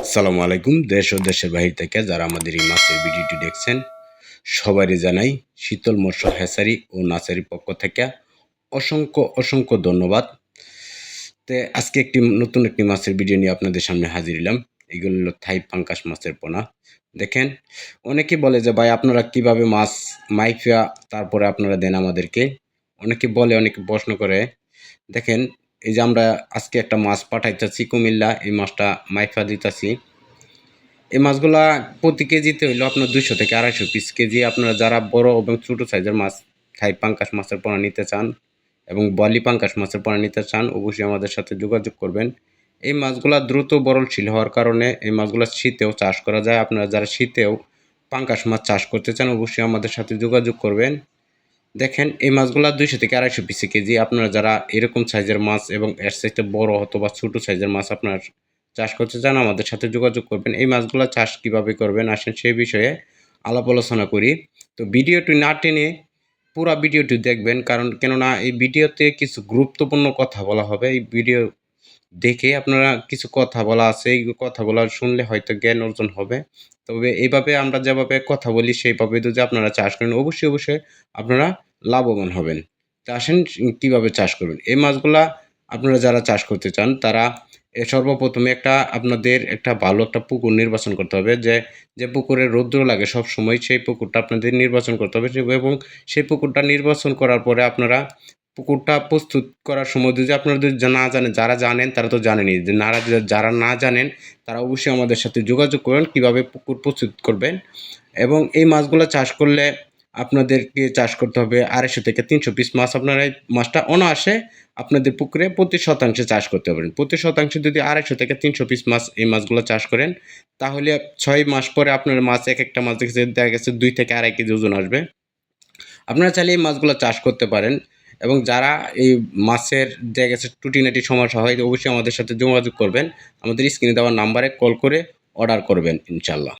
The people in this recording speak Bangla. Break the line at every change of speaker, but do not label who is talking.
আসসালামু আলাইকুম। দেশ ও দেশের বাহির থেকে যারা আমাদের এই মাছের ভিডিওটি দেখছেন সবারই জানাই শীতল মৎস্য হ্যাচারি ও নার্সারির পক্ষ থেকে অসংখ্য ধন্যবাদ। আজকে নতুন একটি মাছের ভিডিও নিয়ে আপনাদের সামনে হাজির হলাম। এগুলো হলো থাই পাঙ্গাস মাছের পোনা। দেখেন, অনেকে বলে যে ভাই আপনারা কিভাবে মাছ মাইফা তারপরে আপনারা দেন আমাদেরকে। অনেকে বলে, অনেকে প্রশ্ন করে। দেখেন, এই যে আমরা আজকে একটা মাছ পাঠাইতেছি কুমিল্লা, এই মাছটা মাইফা দিতেছি। এই মাছগুলা প্রতি কেজিতে হইলো আপনার 200 থেকে 250 পিস কেজি। আপনারা যারা বড় এবং ছোট সাইজের মাছ থাই পাঙ্গাস মাছের পোনা নিতে চান এবং বলি পাঙ্গাস মাছের পোনা নিতে চান, অবশ্যই আমাদের সাথে যোগাযোগ করবেন। এই মাছগুলা দ্রুত বরলশীল হওয়ার কারণে এই মাছগুলা শীতেও চাষ করা যায়। আপনারা যারা শীতেও পাঙ্গাস মাছ চাষ করতে চান অবশ্যই আমাদের সাথে যোগাযোগ করবেন। দেখেন, এই মাছগুলা 200 থেকে 250 পিস কেজি। আপনারা যারা এরকম সাইজের মাছ এবং এর চাইতে বড় অথবা ছোট সাইজের মাছ আপনার চাষ করতে চান আমাদের সাথে যোগাযোগ করবেন। এই মাছগুলা চাষ কিভাবে করবেন আসেন সেই বিষয়ে আলাপ আলোচনা করি। তো ভিডিওটি না টেনে পুরা ভিডিওটি দেখবেন, কেননা এই ভিডিওতে কিছু গুরুত্বপূর্ণ কথা বলা হবে। এই ভিডিও দেখে আপনারা কিছু কথা বলা আছে, এই কথাগুলো শুনলে হয়তো জ্ঞান অর্জন হবে। তবে এইভাবে আমরা যেভাবে কথা বলি সেইভাবে যদি আপনারা চাষ করেন অবশ্যই আপনারা লাভবান হবেন। তো আসেন কিভাবে চাষ করবেন। এই মাছগুলা আপনারা যারা চাষ করতে চান তারা সর্বপ্রথমে আপনাদের একটা ভালো একটা পুকুর নির্বাচন করতে হবে। যে পুকুরে রৌদ্র লাগে সবসময় সেই পুকুরটা আপনাদের নির্বাচন করতে হবে এবং সেই পুকুরটা নির্বাচন করার পরে আপনারা পুকুরটা প্রস্তুত করার সময় যদি আপনারা যদি না জানেন, যারা জানেন তারা তো জানেনই, যারা না জানেন তারা অবশ্যই আমাদের সাথে যোগাযোগ করবেন কীভাবে পুকুর প্রস্তুত করবেন। এবং এই মাছগুলো চাষ করলে আপনাদেরকে চাষ করতে হবে 250 থেকে 300 পিস মাছ। আপনারা এই মাছটা অনায়াসে আপনাদের পুকুরে প্রতি শতাংশে চাষ করতে পারেন। প্রতি শতাংশে যদি 250 থেকে 300 পিস মাছ এই মাছগুলো চাষ করেন তাহলে 6 মাস পরে আপনার মাছ একটা মাছ দেখা গেছে 2 থেকে 2.5 কেজি ওজন আসবে। আপনারা চাইলে এই মাছগুলো চাষ করতে পারেন। এবং যারা এই মাছের দেখা গেছে টুটিনাটি সমস্যা হয় অবশ্যই আমাদের সাথে যোগাযোগ করবেন। আমাদের স্ক্রিনে দেওয়া নাম্বারে কল করে অর্ডার করবেন ইনশাল্লাহ।